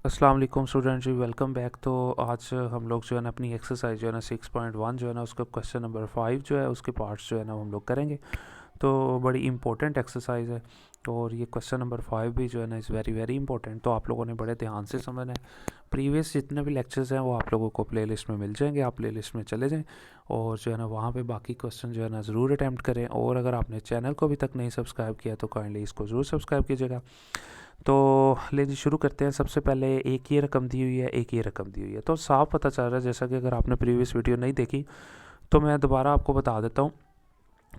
अस्सलाम वालेकुम स्टूडेंट जी, welcome back. तो आज हम लोग जो है ना अपनी एक्सरसाइज जो है ना 6.1 जो है ना उसका क्वेश्चन नंबर 5 जो है उसके पार्ट्स जो है ना वो हम लोग करेंगे। तो बड़ी इंपॉर्टेंट एक्सरसाइज है और ये क्वेश्चन नंबर 5 भी जो है ना इज़ वेरी वेरी इंपॉर्टेंट। तो आप लोगों ने बड़े ध्यान से समझना है। प्रीवियस जितने भी लेक्चर्स हैं वो आप लोगों को प्लेलिस्ट में मिल जाएंगे, आप प्लेलिस्ट में चले जाएं और जो है ना वहाँ पे बाकी क्वेश्चन जो है ना ज़रूर अटैम्प्ट करें। और अगर आपने चैनल को अभी तक नहीं सब्सक्राइब किया तो काइंडली इसको ज़रूर सब्सक्राइब कीजिएगा। तो ले जी शुरू करते हैं। सबसे पहले एक ये रकम दी हुई है, एक ये रकम दी हुई है, तो साफ पता चल रहा है, जैसा कि अगर आपने प्रीवियस वीडियो नहीं देखी तो मैं दोबारा आपको बता देता हूँ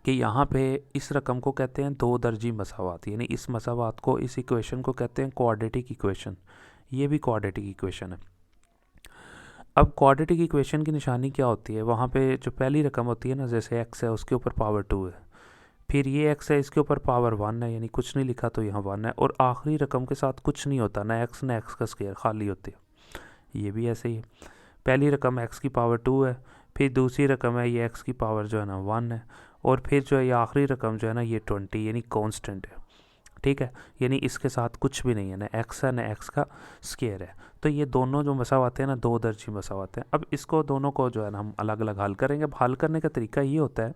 कि यहाँ पे इस रकम को कहते हैं दो दर्जी मसावात, यानी इस मसावात को, इस इक्वेशन को कहते हैं क्वाड्रेटिक इक्वेशन। ये भी क्वाड्रेटिक इक्वेशन है। अब क्वाड्रेटिक इक्वेशन की निशानी क्या होती है? वहाँ पे जो पहली रकम होती है ना, जैसे एक्स है उसके ऊपर पावर 2 है, फिर ये एक्स है इसके ऊपर पावर 1 है, यानी कुछ नहीं लिखा तो यहाँ 1 है, और आखिरी रकम के साथ कुछ नहीं होता, ना एक्स ना एक्स का स्क्वायर, खाली होती है। ये भी ऐसे ही है। पहली रकम एक्स की पावर 2 है, फिर दूसरी रकम है ये एक्स की पावर जो है ना 1 है, और फिर जो है ये आखिरी रकम जो है ना ये 20 यानी कांस्टेंट है। ठीक है, यानी इसके साथ कुछ भी नहीं है, ना एक्स है ना एक्स का स्क्वायर है। तो ये दोनों जो मसावाते हैं ना, दो दर्जी मसावाते हैं। अब इसको दोनों को जो है ना हम अलग अलग हल करेंगे। अब हल करने का तरीका ये होता है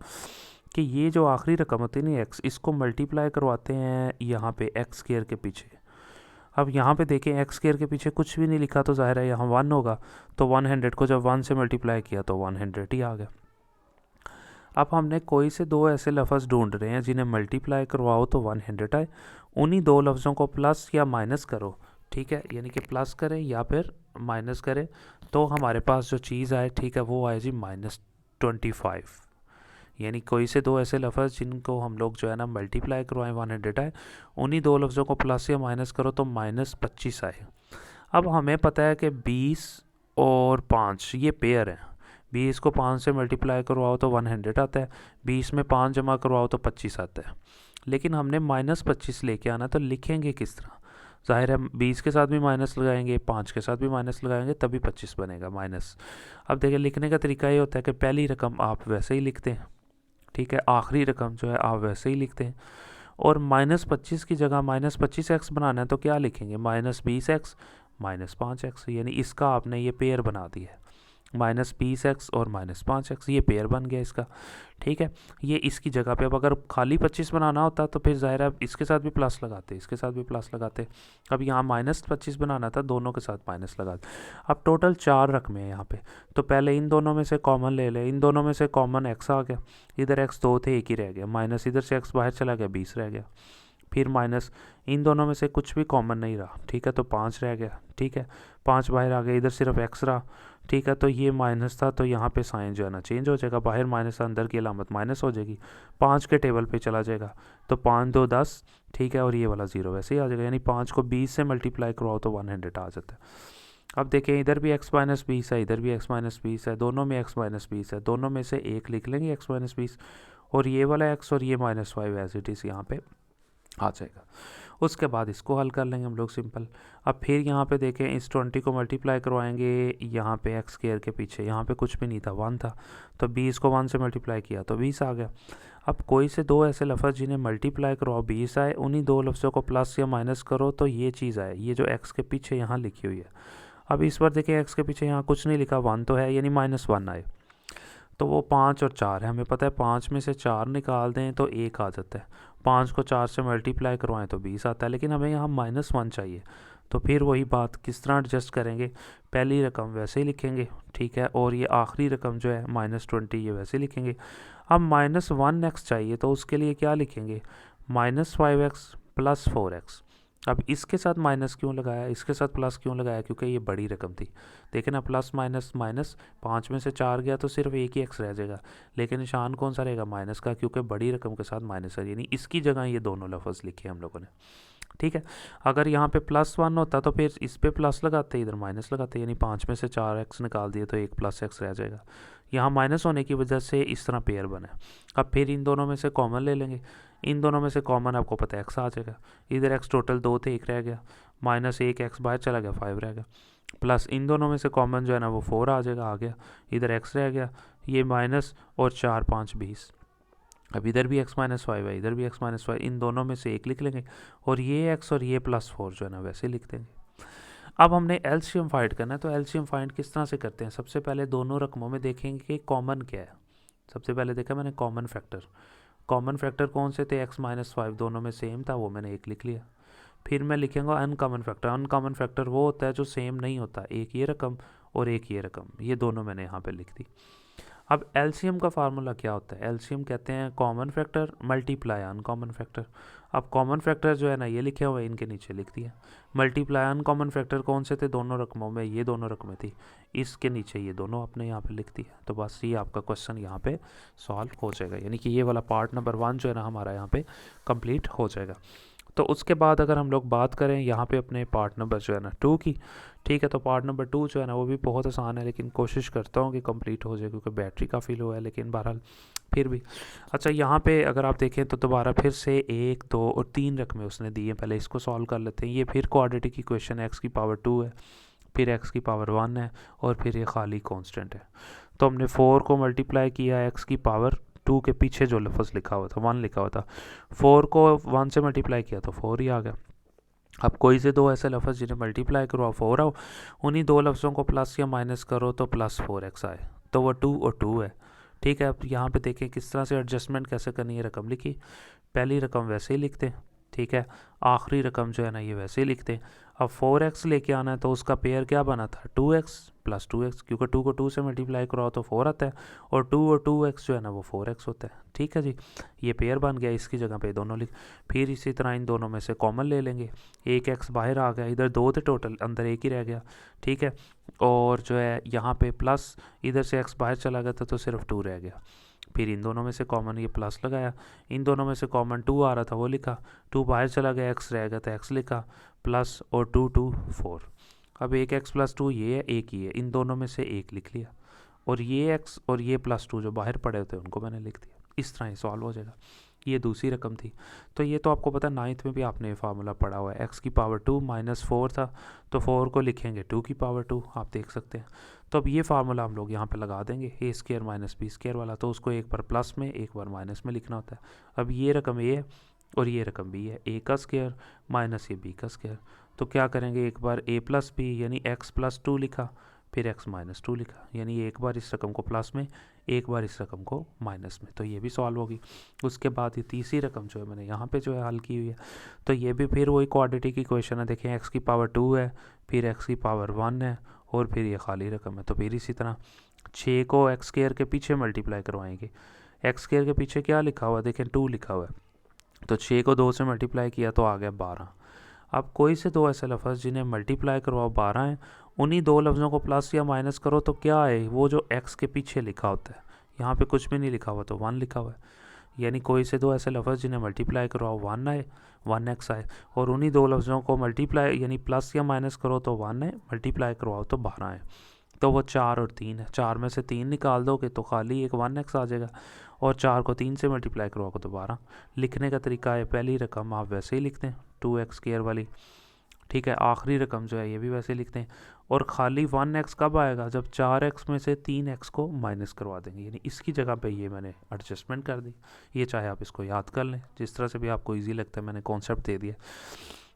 कि ये जो आखिरी रकम होती है ना एक्स, इसको मल्टीप्लाई करवाते हैं यहाँ पे एक्स स्क्वायर के पीछे। अब यहाँ पे देखें एक्स स्क्वायर के पीछे कुछ भी नहीं लिखा तो जाहिर है यहाँ 1 होगा, तो 100 को जब 1 से मल्टीप्लाई किया तो 100 ही आ गया। अब हमने कोई से दो ऐसे लफ्ज़ ढूंढ रहे हैं जिन्हें मल्टीप्लाई करवाओ तो 100 आए। उन्हीं दो लफ्ज़ों को प्लस या माइनस करो, ठीक है, यानी कि प्लस करें या फिर माइनस करें, तो हमारे पास जो चीज़ आए, ठीक है, वो आए जी -25। यानी कोई से दो ऐसे लफ्ज़ जिनको हम लोग जो है ना मल्टीप्लाई करवाएं 100 आए, उन्हीं दो लफ्ज़ों को प्लस या माइनस करो तो -25 आए। अब हमें पता है कि 20 और 5 ये पेयर है। 20 को 5 से मल्टीप्लाई करवाओ तो 100 आता है, 20 में 5 जमा करवाओ तो 25 आता है। लेकिन हमने -25 लेके आना, तो लिखेंगे किस तरह? जाहिर है 20 के साथ भी माइनस लगाएंगे, 5 के साथ भी माइनस लगाएंगे, तभी 25 बनेगा माइनस। अब देखिए लिखने का तरीका ये होता है कि पहली रकम आप वैसे ही लिखते हैं, ठीक है, आखिरी रकम जो है आप वैसे ही लिखते हैं, और -25 की जगह -25x बनाना है तो क्या लिखेंगे? -20x -5x, यानी इसका आपने ये पेयर बना दिया है, -20x और -5x, ये पेयर बन गया इसका। ठीक है, ये इसकी जगह पे। अब अगर खाली 25 बनाना होता तो फिर ज़ाहिर है इसके साथ भी प्लस लगाते, इसके साथ भी प्लस लगाते। अब यहाँ -25 बनाना था, दोनों के साथ माइनस लगाते। अब टोटल 4 रकमें हैं यहाँ पे, तो पहले इन दोनों में से कॉमन ले ले। इन दोनों में से कॉमन एक्स आ गया, इधर एक्स दो थे, एक ही रह गया, माइनस इधर से एक्स बाहर चला गया, 20 रह गया। फिर माइनस इन दोनों में से कुछ भी कॉमन नहीं रहा, ठीक है, तो 5 रह गया, ठीक है, 5 बाहर आ गया, इधर सिर्फ एक्स रहा, ठीक है, तो ये माइनस था, तो यहाँ पे साइन जो है ना चेंज हो जाएगा, बाहर माइनस अंदर की अलामत माइनस हो जाएगी, 5 के टेबल पे चला जाएगा, तो 5 2 10, ठीक है, और ये वाला 0 वैसे ही आ जाएगा, यानी 5 को 20 से मल्टीप्लाई करवाओ तो 100 आ जाता है। अब देखें इधर भी x-20 है, इधर भी x-20 है, दोनों में x-20 है, दोनों में से एक लिख लेंगे x-20, और ये वाला x और ये -5 एज इट इज़ यहाँ पे आ जाएगा। उसके बाद इसको हल कर लेंगे हम लोग सिंपल। अब फिर यहाँ पे देखें इस 20 को मल्टीप्लाई करवाएंगे यहाँ पे एक्स स्क्वायर के पीछे, यहाँ पे कुछ भी नहीं था, 1 था, तो 20 को 1 से मल्टीप्लाई किया तो 20 आ गया। अब कोई से दो ऐसे लफ्ज़ जिन्हें मल्टीप्लाई करवाओ 20 आए, उन्हीं दो लफ्ज़ों को प्लस या माइनस करो तो ये चीज़ आए, ये जो एक्स के पीछे यहाँ लिखी हुई है। अब इस बार देखिए एक्स के पीछे यहाँ कुछ नहीं लिखा, 1 तो है, यानी -1 आए, तो वो 5 और 4 है। हमें पता है 5 में से 4 निकाल दें तो 1 आ जाता है, 5 को 4 से मल्टीप्लाई करवाएं तो 20 आता है, लेकिन हमें यहाँ -1 चाहिए। तो फिर वही बात, किस तरह एडजस्ट करेंगे? पहली रकम वैसे ही लिखेंगे, ठीक है, और ये आखिरी रकम जो है -20 ये वैसे लिखेंगे। अब -1x चाहिए, तो उसके लिए क्या लिखेंगे? -5x + 4x। अब इसके साथ माइनस क्यों लगाया, इसके साथ प्लस क्यों लगाया? क्योंकि ये बड़ी रकम थी। देखें ना, प्लस माइनस माइनस, 5 में से 4 गया तो सिर्फ एक ही एक्स रह जाएगा, लेकिन निशान कौन सा रहेगा? माइनस का, क्योंकि बड़ी रकम के साथ माइनस है, यानी इसकी जगह ये दोनों लफ्ज़ लिखे हम लोगों ने। ठीक है, अगर यहाँ पे +1 होता तो फिर इस पे प्लस लगाते, इधर माइनस लगाते, यानी 5 में से 4x निकाल दिए तो एक +x रह जाएगा। यहाँ माइनस होने की वजह से इस तरह पेयर बना। अब फिर इन दोनों में से कॉमन ले लेंगे, इन दोनों में से कॉमन आपको पता है x आ जाएगा, इधर x टोटल 2 थे, 1 रह गया, -1 x बाहर चला गया, 5 रह गया, प्लस इन दोनों में से कॉमन जो है ना वो 4 आ जाएगा, आ गया, इधर x रह गया, ये माइनस, और 4 5 20, अब इधर भी x माइनस फाइव है, इधर भी x माइनस फाइव, इन दोनों में से एक लिख लेंगे और ये x और ये +4 जो है ना वैसे लिख देंगे। अब हमने एलसीएम फाइंड करना है, तो एलसीएम फाइंड किस तरह से करते हैं? सबसे पहले दोनों रकमों में देखेंगे कि कॉमन क्या है। सबसे पहले देखा मैंने कॉमन फैक्टर कौन से थे? x माइनस फाइव, दोनों में सेम था, वो मैंने एक लिख लिया। फिर मैं लिखेंगे अनकॉमन फैक्टर वो होता है जो सेम नहीं होता, एक ये रकम और एक ये रकम, ये दोनों मैंने यहाँ पे लिख दी। अब एलसीएम का फार्मूला क्या होता है? एलसीएम कहते हैं common factor multiply uncommon factor. अब कॉमन फैक्टर जो है ना ये लिखे हुए इनके नीचे लिख दिया, मल्टीप्लाई अनकॉमन फैक्टर कौन से थे दोनों रकमों में? ये दोनों रकमें थी, इसके नीचे ये दोनों आपने यहाँ पे लिख दिया। तो बस ये आपका क्वेश्चन यहाँ पे सॉल्व हो जाएगा, यानी कि ये वाला पार्ट नंबर 1 जो है ना हमारा यहाँ पे कंप्लीट हो जाएगा। तो उसके बाद अगर हम लोग बात करें यहाँ पे अपने पार्ट नंबर जो है ना 2 की, ठीक है, तो पार्ट नंबर 2 जो है ना वो भी बहुत आसान है, लेकिन कोशिश करता हूँ कि कंप्लीट हो जाए क्योंकि बैटरी काफ़ी लो है, लेकिन बहरहाल फिर भी। अच्छा, यहाँ पे अगर आप देखें तो दोबारा फिर से 1, 2 और 3 रकमें उसने दी हैं। पहले इसको सॉल्व कर लेते हैं। ये फिर क्वाड्रेटिक इक्वेशन x की पावर 2 है, फिर x की पावर 1 है और फिर ये खाली कांस्टेंट है। तो हमने 4 को मल्टीप्लाई किया x की पावर 2 के पीछे जो लफ्ज़ लिखा हुआ था 1 लिखा हुआ था, 4 को 1 से मल्टीप्लाई किया तो 4 ही आ गया। अब कोई से दो ऐसे लफ्ज़ जिन्हें मल्टीप्लाई करो 4 आओ, उन्हीं दो लफ्ज़ों को प्लस या माइनस करो तो +4x आए, तो वो 2 और 2 है। ठीक है, अब यहाँ पे देखें किस तरह से एडजस्टमेंट कैसे करनी है। रकम लिखी, पहली रकम वैसे ही लिखते हैं, ठीक है, आखिरी रकम जो है ना ये वैसे ही लिखते हैं। अब 4x लेके आना है तो उसका पेयर क्या बना था? 2x + 2x, क्योंकि 2 को 2 से मल्टीप्लाई कराओ तो 4 आता है और 2 और 2x जो है ना वो 4x होता है। ठीक है जी, ये पेयर बन गया, इसकी जगह पे दोनों लिख। फिर इसी तरह इन दोनों में से कॉमन ले लेंगे, एक x बाहर आ गया, इधर 2 थे टोटल, अंदर एक ही रह गया, ठीक है, और जो है यहाँ पे प्लस इधर से x बाहर चला गया था तो सिर्फ 2 रह गया। फिर इन दोनों में से कॉमन ये प्लस लगाया, इन दोनों में से कॉमन 2 आ रहा था वो लिखा, 2 बाहर चला गया, x रह गया था x लिखा, प्लस और 2 2 4। अब एक x + 2 ये है, एक ही है, इन दोनों में से एक लिख लिया और ये x और ये +2 जो बाहर पड़े होते हैं उनको मैंने लिख दिया। इस तरह ही सॉल्व हो जाएगा। ये दूसरी रकम थी, तो ये तो आपको पता है 9th में भी आपने ये फार्मूला पढ़ा हुआ है। x की पावर 2 -4 था तो 4 को लिखेंगे 2 की पावर 2, आप देख सकते हैं। तो अब ये फार्मूला हम लोग यहाँ पे लगा देंगे, a² - b² वाला, तो उसको एक बार प्लस में एक बार माइनस में लिखना होता है। अब ये रकम a है और ये रकम b है, a का स्क्वायर माइनस ये b का स्क्वायर, तो क्या करेंगे, एक बार a + b यानी x + 2 लिखा, फिर x - 2 लिखा, यानी एक बार इस रकम को प्लस में एक बार इस रकम को माइनस में, तो ये भी सॉल्व होगी। उसके बाद ये तीसरी रकम जो है मैंने यहाँ पे जो है हल की हुई है, तो ये भी फिर वही क्वाड्रेटिक इक्वेशन है। देखें x की पावर 2 है, फिर x की पावर 1 है और फिर ये खाली रकम है। तो फिर इसी तरह 6 को x² के पीछे मल्टीप्लाई करवाएंगे, x² के पीछे क्या लिखा हुआ है? देखें 2 लिखा हुआ है, तो 6 को 2 से मल्टीप्लाई किया तो आ गया 12। अब कोई से दो ऐसे लफ्ज़ जिन्हें मल्टीप्लाई करवाओ 12 हैं, उन्हीं दो लफ्ज़ों को प्लस या माइनस करो तो क्या है? वो जो x के पीछे लिखा होता है, यहाँ पे कुछ भी नहीं लिखा हुआ तो 1 लिखा हुआ है, यानी कोई से दो ऐसे लफ्ज़ जिन्हें मल्टीप्लाई करवाओ 1 आए, 1x आए, और उन्हीं दो लफ्ज़ों को मल्टीप्लाई यानी प्लस या माइनस करो तो 1 है, मल्टीप्लाई करवाओ तो 12 है। तो वो 4 और 3 है, 4 में से 3 निकाल दोगे तो खाली एक 1x आ जाएगा, और 4 को 3 से मल्टीप्लाई करवाओगे तो 12। लिखने का तरीका है, पहली रकम आप वैसे ही लिखते हैं 2x² वाली, ठीक है, आखिरी रकम जो है ये भी वैसे लिखते हैं, और खाली 1x कब आएगा? जब 4x में से 3x को माइनस करवा देंगे, यानी इसकी जगह पे ये मैंने एडजस्टमेंट कर दी। ये चाहे आप इसको याद कर लें, जिस तरह से भी आपको इजी लगता है, मैंने कॉन्सेप्ट दे दिया।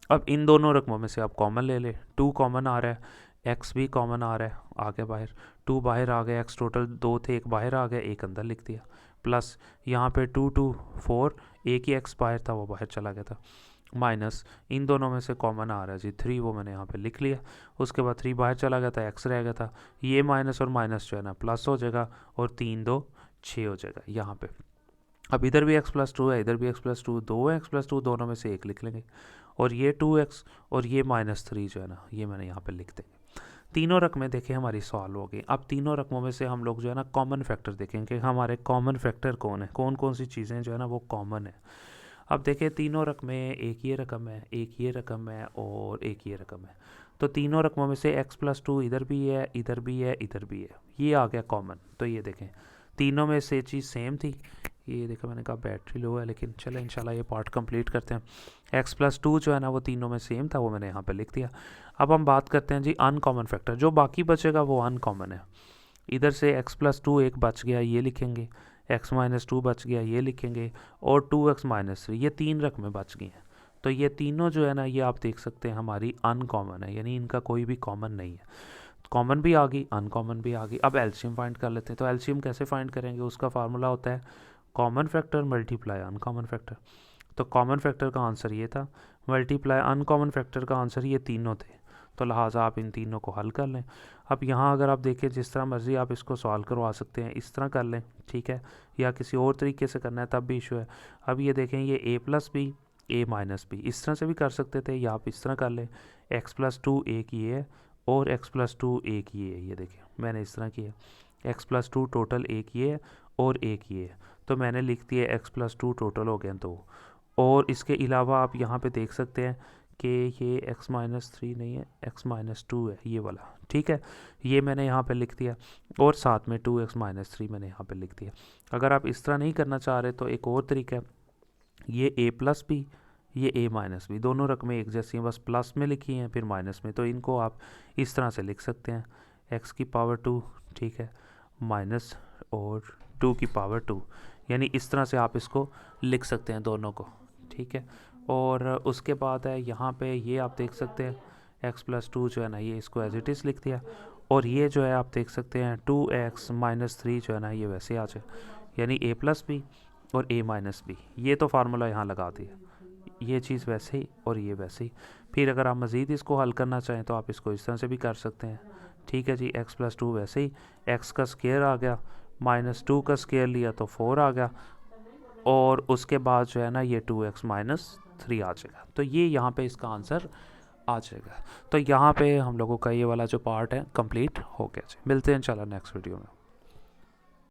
अब इन दोनों रकमों में से आप कॉमन ले लें, 2 कॉमन आ रहा है, x भी कॉमन आ रहा है, आगे बाहर 2 बाहर आ गया, x टोटल 2 थे, एक बाहर आ गया, एक अंदर लिख दिया, प्लस यहाँ पे 2 2 4, एक ही x बाहर था वो बाहर चला गया था, माइनस इन दोनों में से कॉमन आ रहा है जी 3, वो मैंने यहाँ पे लिख लिया। उसके बाद 3 बाहर चला गया था, x रह गया था, ये माइनस और माइनस जो है ना प्लस हो जाएगा, और 3 2 6 हो जाएगा यहाँ पे। अब इधर भी x + 2 है, इधर भी x + 2, दो x + 2, दोनों में से एक लिख लेंगे, और ये 2x और ये -3 जो है ना ये मैंने यहाँ पे लिख देंगे। तीनों रकमें देखें हमारी सॉल्व हो गई। अब तीनों रकमों में से हम लोग जो है ना कॉमन फैक्टर देखेंगे कि हमारे कॉमन फैक्टर कौन है, कौन कौन सी चीज़ें जो है ना वो कॉमन है। अब देखें तीनों रकमें, एक ये रकम है, एक ये रकम है और एक ये रकम है, तो तीनों रकमों में से x + 2 इधर भी है, इधर भी है, इधर भी है, ये आ गया कॉमन। तो ये देखें तीनों में से चीज़ सेम थी। ये देखो मैंने कहा बैटरी लो है, लेकिन चले इंशाल्लाह ये पार्ट कंप्लीट करते हैं। x + 2 जो है ना वो तीनों में सेम था, वो मैंने यहाँ पे लिख दिया। अब हम बात करते हैं जी अनकॉमन फैक्टर, जो बाकी बचेगा वो अनकॉमन है। इधर से x + 2 एक बच गया, ये लिखेंगे, x माइनस टू बच गया, ये लिखेंगे, और 2x माइनस थ्री, ये 3 रकमें बच गई हैं। तो ये तीनों जो है ना ये आप देख सकते हैं हमारी अनकॉमन है, यानी इनका कोई भी कॉमन नहीं है। कॉमन भी आ गई, अनकॉमन भी आ गई। अब एलसीएम फाइंड कर लेते हैं। तो एलसीएम कैसे फाइंड करेंगे, उसका फार्मूला होता है common factor multiply uncommon factor. तो कॉमन फैक्टर का आंसर ये था, मल्टीप्लाई अनकॉमन फैक्टर का आंसर ये तीनों थे। तो लिहाजा आप इन तीनों को हल कर लें। अब यहाँ अगर आप देखें, जिस तरह मर्ज़ी आप इसको सॉल्व करवा सकते हैं, इस तरह कर लें, ठीक है, या किसी और तरीके से करना है तब भी इशू है। अब ये देखें, ये ए प्लस बी, ए माइनस बी, इस तरह से भी कर सकते थे, या आप इस तरह कर लें, एक्स प्लस टू एक ये है और एक्स प्लस टू एक ये है। ये देखें मैंने इस तरह किया, एक्स प्लस टू टोटल एक ये है और एक ये है, तो मैंने लिख दिया एक्स प्लस टू टोटल हो गया 2। और इसके अलावा आप यहाँ पे देख सकते हैं कि ये x माइनस थ्री नहीं है, x माइनस टू है ये वाला, ठीक है, ये मैंने यहाँ पे लिख दिया, और साथ में 2x माइनस थ्री मैंने यहाँ पे लिख दिया। अगर आप इस तरह नहीं करना चाह रहे तो एक और तरीका है, ये a प्लस बी, ये a माइनस बी, दोनों रकमें एक जैसी हैं, बस प्लस में लिखी हैं फिर माइनस में, तो इनको आप इस तरह से लिख सकते हैं, x की पावर 2, ठीक है, माइनस और 2 की पावर 2, यानी इस तरह से आप इसको लिख सकते हैं दोनों को, ठीक है। और उसके बाद है यहाँ पे ये आप देख सकते हैं x प्लस टू जो है ना ये इसको एज इट इज़ लिख दिया, और ये जो है आप देख सकते हैं 2x माइनस थ्री जो है ना ये वैसे आ जाए, यानी a प्लस बी और a माइनस बी, ये तो फार्मूला यहाँ लगा दिया, ये चीज़ वैसे ही और ये वैसे ही। फिर अगर आप मज़ीद इसको हल करना चाहें तो आप इसको इस तरह से भी कर सकते हैं, ठीक है जी, x प्लस टू वैसे ही, x का स्क्वायर आ गया, माइनस टू का स्क्वायर लिया तो 4 आ गया, और उसके बाद जो है ना ये 2x माइनस थ्री आ जाएगा। तो ये यहाँ पे इसका आंसर आ जाएगा। तो यहाँ पे हम लोगों का ये वाला जो पार्ट है कंप्लीट हो गया जी। मिलते हैं इंशाल्लाह नेक्स्ट वीडियो में।